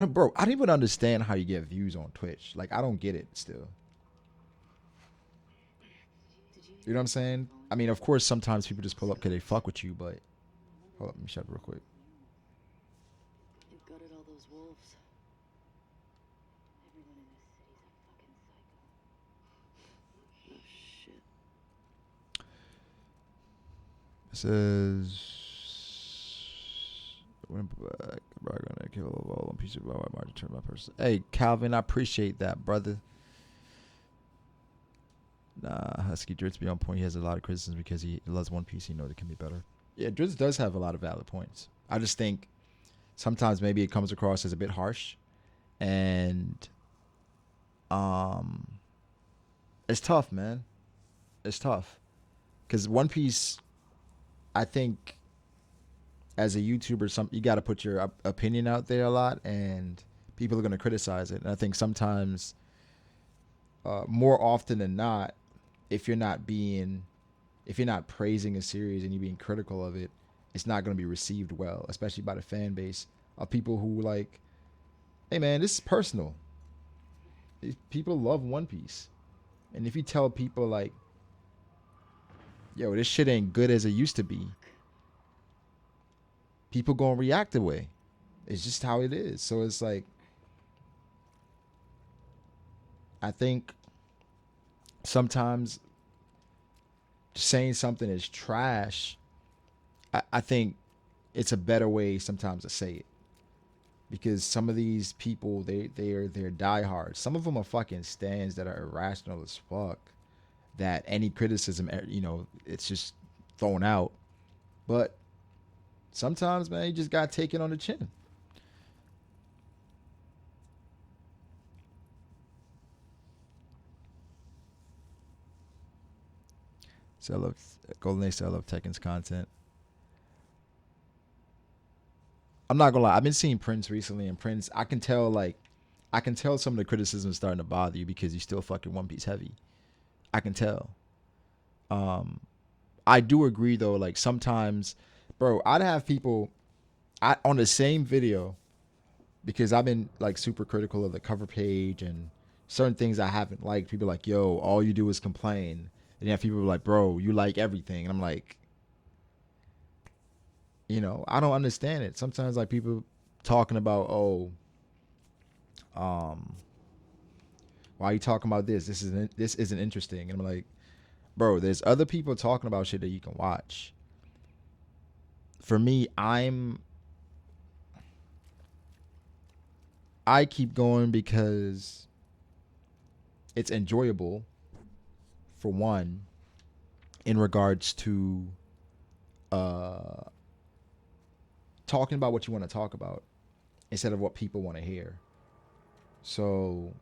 Bro, I don't even understand how you get views on Twitch. Like, I don't get it still. You know what I'm saying? I mean, of course, sometimes people just pull up because they fuck with you, but hold up, let me shut up real quick. You gutted all those wolves. Everyone in this city's a fucking psycho. Oh shit. It says, when Brago gonna kill all on piece of my turn my person. Hey, Calvin, I appreciate that, brother. Nah, Husky Dritz be on point. He has a lot of criticism because he loves One Piece. He knows it can be better. Yeah, Dritz does have a lot of valid points. I just think sometimes maybe it comes across as a bit harsh, and um, it's tough, man. It's tough because One Piece. I think as a YouTuber, you got to put your opinion out there a lot, and people are going to criticize it. And I think sometimes, more often than not, if you're not being, if you're not praising a series and you're being critical of it, it's not going to be received well, especially by the fan base of people who like, hey man, this is personal. People love One Piece, and if you tell people like, yo, this shit ain't good as it used to be, people gonna react the way. It's just how it is. So it's like, I think sometimes saying something is trash, I think it's a better way sometimes to say it, because some of these people they're diehards. Some of them are fucking stands that are irrational as fuck. That any criticism, it's just thrown out. But sometimes, man, you just got taken on the chin. So I love Golden Ace. I love Tekken's content. I'm not gonna lie. I've been seeing Prince recently, and Prince, I can tell some of the criticism is starting to bother you because you still fucking One Piece heavy. I can tell. Um, I do agree though. Like sometimes, bro, I'd have people on the same video because I've been like super critical of the cover page and certain things I haven't liked. People are like, yo, all you do is complain. And you have people like, bro, you like everything, and I'm like, I don't understand it. Sometimes like people talking about, oh, um, why are you talking about this? This isn't interesting. And I'm like, bro, there's other people talking about shit that you can watch. For me, I keep going because it's enjoyable for one in regards to uh talking about what you want to talk about instead of what people want to hear. So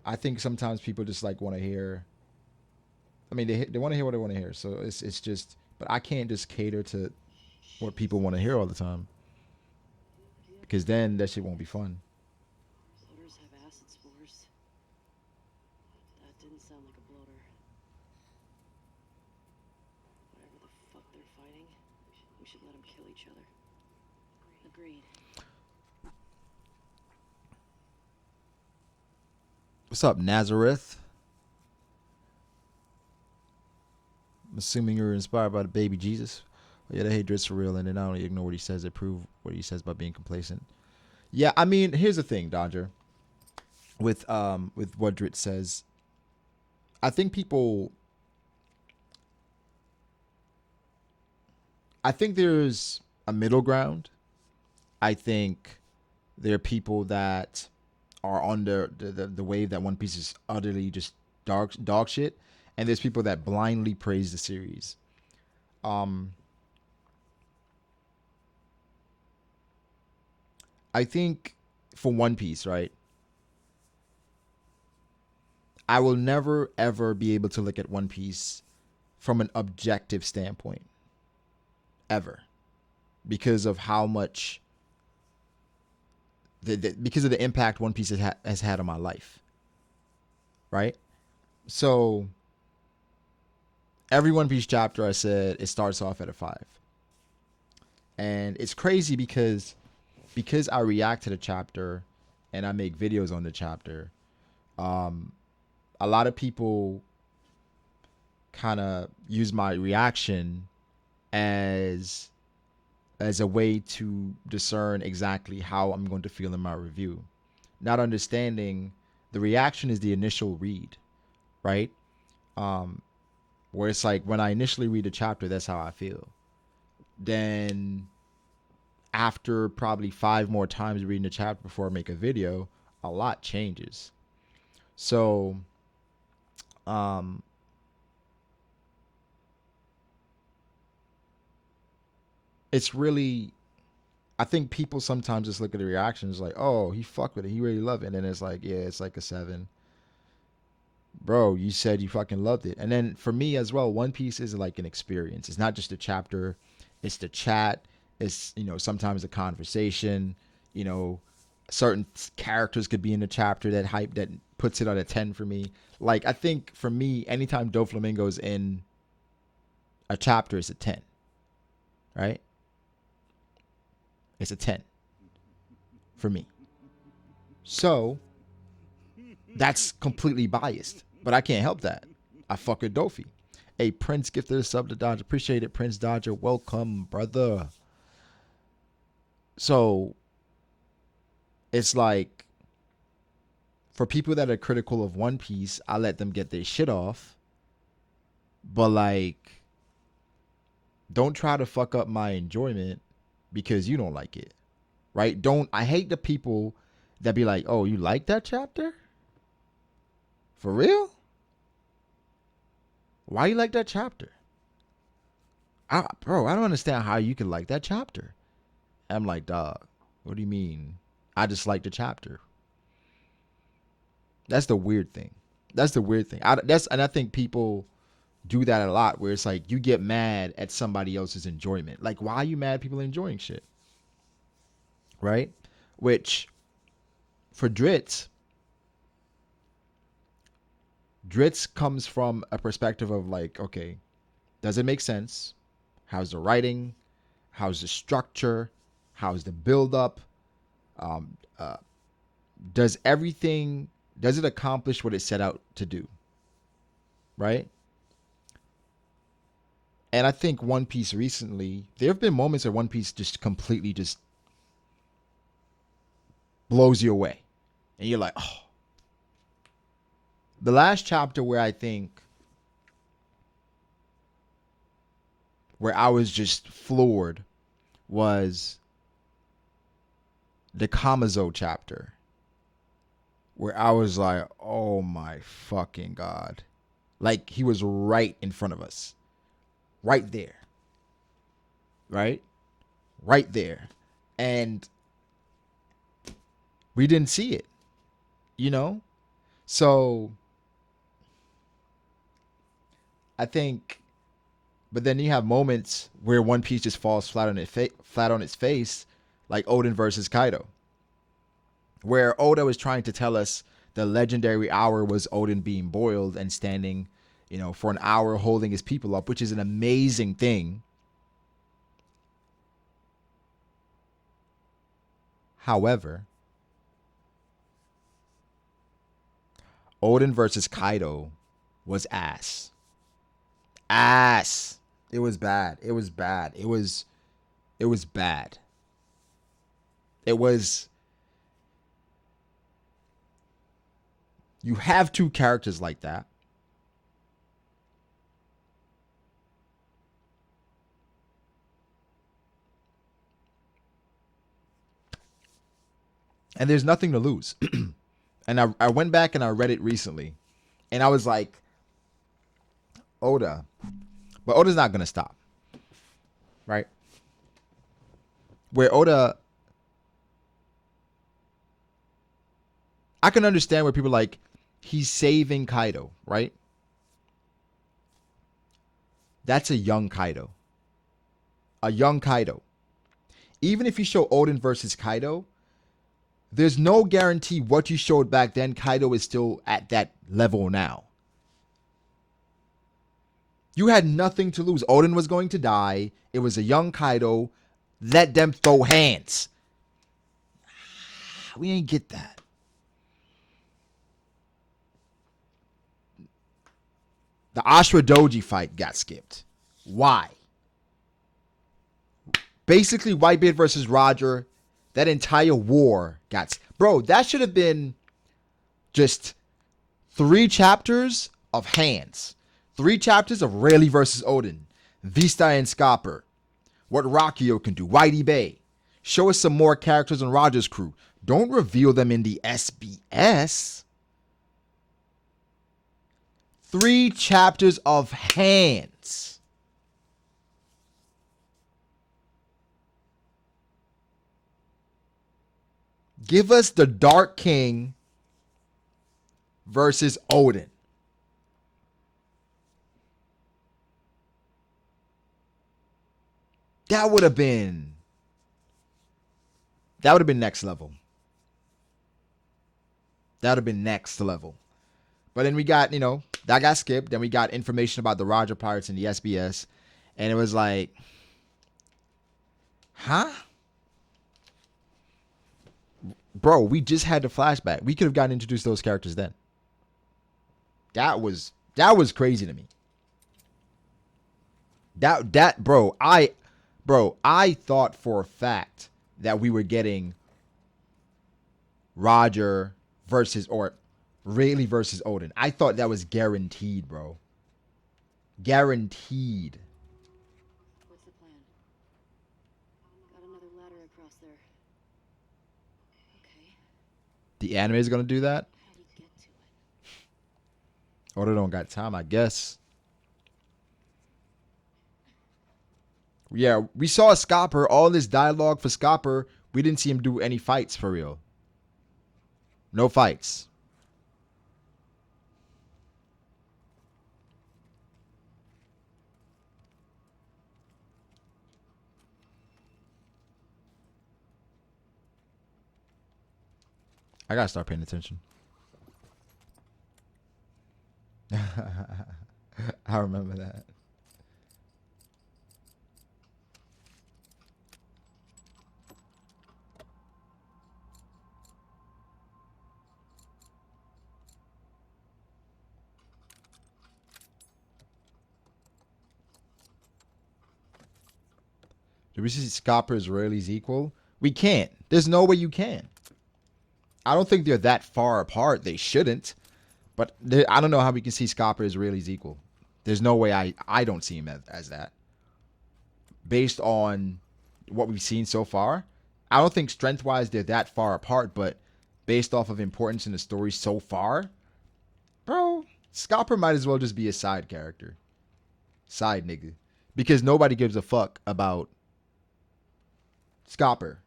I think sometimes people just like want to hear. I mean, they want to hear what they want to hear. So it's just, but I can't just cater to what people want to hear all the time because then that shit won't be fun. Bloaters have acid spores. That didn't sound like a bloater. Whatever the fuck they're fighting, we should let them kill each other. Agreed. What's up, Nazareth? I'm assuming you were inspired by the baby Jesus. Oh, yeah, they hate Dritz for real, and they not only ignore what he says, they prove what he says by being complacent. Yeah, I mean, here's the thing, Dodger. With what Dritz says, I think people. I think there's a middle ground. I think there are people that are on the wave that One Piece is utterly just dog shit, and there's people that blindly praise the series. Um, I think for One Piece, right? I will never ever be able to look at One Piece from an objective standpoint ever because of how much because of the impact One Piece has had on my life, right? So every One Piece chapter I said it starts off at a 5. And it's crazy because I react to the chapter and I make videos on the chapter, a lot of people kind of use my reaction as a way to discern exactly how I'm going to feel in my review, not understanding the reaction is the initial read, right? Where it's like when I initially read a chapter, that's how I feel. Then after probably 5 more times reading the chapter before I make a video, a lot changes. So it's really, I think people sometimes just look at the reactions like, oh, he fucked with it, he really loved it, and then it's like, yeah, it's like a 7. Bro, you said you fucking loved it. And then for me as well, One Piece is like an experience. It's not just a chapter, it's the chat, it's, sometimes a conversation, you know, certain characters could be in the chapter that hype that puts it on a 10 for me. Like I think for me, anytime Doflamingo's in a chapter, it's a 10, right? It's a 10 for me. So that's completely biased, but I can't help that. I fuck with Dofi. Hey, Prince gifted a sub to Dodger. Appreciate it, Prince Dodger. Welcome, brother. So it's like for people that are critical of One Piece, I let them get their shit off. But like, don't try to fuck up my enjoyment because you don't like it, right? I hate the people that be like, oh, you like that chapter? For real? Why you like that chapter? Bro, I don't understand how you can like that chapter. I'm like, dog, what do you mean? I just like the chapter. That's the weird thing. That's the weird thing. And I think people do that a lot where it's like you get mad at somebody else's enjoyment. Like, why are you mad at people enjoying shit? Right? Which, for Dritz comes from a perspective of like, okay, does it make sense? How's the writing? How's the structure? How's the build up? Does it accomplish what it set out to do? Right? And I think One Piece recently, there have been moments where One Piece just completely just blows you away. And you're like, oh. The last chapter where I was just floored was the Kamazo chapter. Where I was like, oh my fucking God. Like he was right in front of us. Right there. Right? Right there. And we didn't see it. So I think, but then you have moments where One Piece just falls flat on its face, like Odin versus Kaido, where Oda was trying to tell us the legendary hour was Odin being boiled and standing, for an hour holding his people up, which is an amazing thing. However, Odin versus Kaido was ass. Ass. It was bad. It was bad. It was bad. It was. You have two characters like that. And there's nothing to lose. And I went back and I read it recently. And I was like, Oda. But Oda's not going to stop. Right? Where Oda, I can understand where people are like, he's saving Kaido, right? That's a young Kaido. A young Kaido. Even if you show Odin versus Kaido, there's no guarantee what you showed back then, Kaido is still at that level now. You had nothing to lose. Odin was going to die. It was a young Kaido. Let them throw hands. We ain't get that. The Ashura Doji fight got skipped. Why? Basically, Whitebeard versus Roger, that entire war got... Bro, that should have been just 3 chapters of Hands. 3 chapters of Rayleigh versus Odin. Vista and Scopper. What Rockio can do. Whitey Bay. Show us some more characters on Roger's crew. Don't reveal them in the SBS. 3 chapters of Hands. Give us the Dark King versus Odin. That would have been next level. That would have been next level. But then we got, that got skipped. Then we got information about the Roger Pirates in the SBS. And it was like, huh? Bro, we just had the flashback. We could have gotten introduced to those characters then. That was crazy to me. I thought for a fact that we were getting Roger versus, or Rayleigh versus Odin. I thought that was guaranteed, bro. Guaranteed. What's the plan? Got another ladder across there. Okay. The anime is gonna do that? How do you get to it? Oda don't got time, I guess. Yeah, we saw Scopper, all this dialogue for Scopper. We didn't see him do any fights for real. No fights. I gotta start paying attention. I remember that. Do we see Scopper's Rayleigh's equal? We can't. There's no way you can. I don't think they're that far apart. They shouldn't. But I don't know how we can see Scopper as Rayleigh's equal. There's no way I don't see him as that. Based on what we've seen so far, I don't think strength-wise they're that far apart, but based off of importance in the story so far, bro, Scopper might as well just be a side character. Side nigga. Because nobody gives a fuck about Scopper.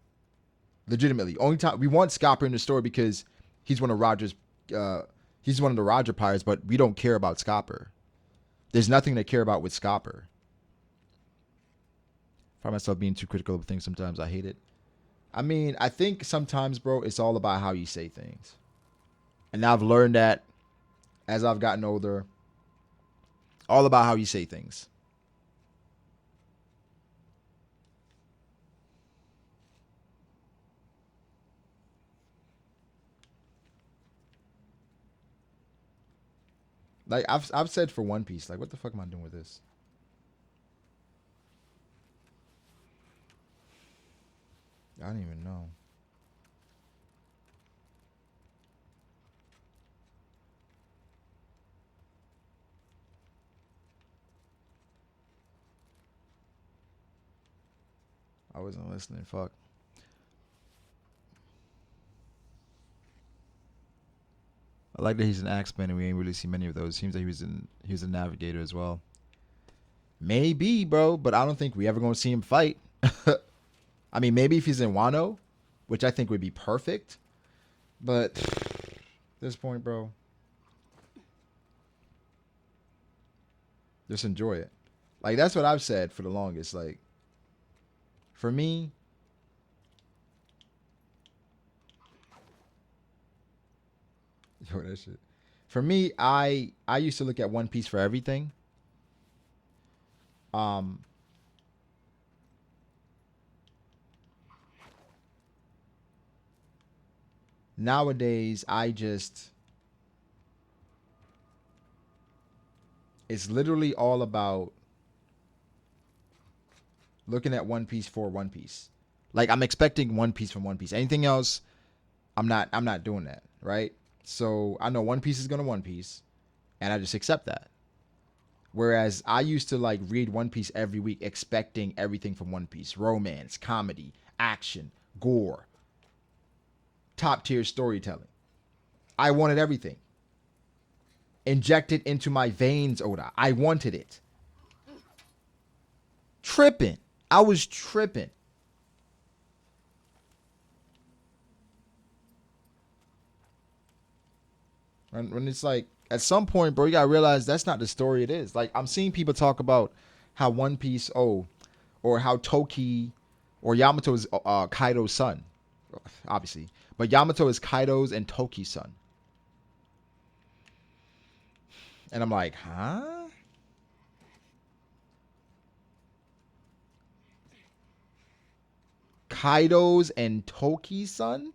Legitimately. Only time we want Scopper in the story because he's one of Roger's he's one of the Roger Pirates, but we don't care about Scopper. There's nothing to care about with Scopper. I find myself being too critical of things sometimes. I hate it. I mean, I think sometimes, bro, it's all about how you say things. And I've learned that as I've gotten older. All about how you say things. Like I've said for One Piece, like, what the fuck am I doing with this? I don't even know. I wasn't listening. Fuck. I like that he's an axeman and we ain't really seen many of those. Seems like he was a navigator as well. Maybe, bro, but I don't think we ever gonna see him fight. I mean, maybe if he's in Wano, which I think would be perfect. But at this point, bro, just enjoy it. Like, that's what I've said for the longest. Like, for me, yo, that shit. For me, I used to look at One Piece for everything. Um, Nowadays, I just It's literally all about looking at One Piece for One Piece. Like I'm expecting One Piece from One Piece. Anything else, I'm not doing that, right? So I know One Piece is gonna One Piece, and I just accept that. Whereas I used to like read One Piece every week, expecting everything from One Piece: romance, comedy, action, gore, top tier storytelling. I wanted everything injected into my veins, Oda. I wanted it. Tripping. I was tripping. When it's like, at some point, bro, you gotta realize that's not the story it is. Like, I'm seeing people talk about how One Piece, or how Toki or Yamato is Kaido's son, obviously. But Yamato is Kaido's and Toki's son. And I'm like, huh? Kaido's and Toki's son?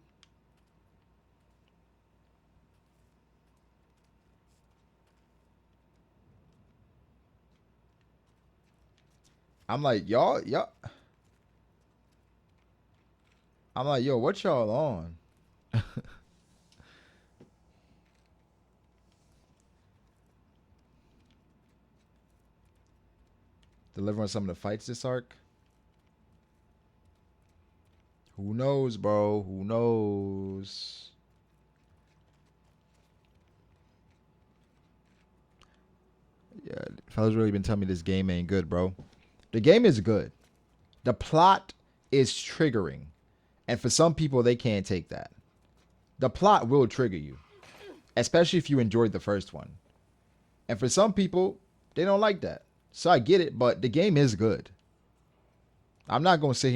I'm like, y'all. I'm like, yo, what y'all on? Delivering some of the fights this arc? Who knows, bro? Who knows? Yeah, fellas really been telling me this game ain't good, bro. The game is good. The plot is triggering. And for some people, they can't take that. The plot will trigger you, especially if you enjoyed the first one. And for some people, they don't like that. So I get it, but the game is good. I'm not going to sit here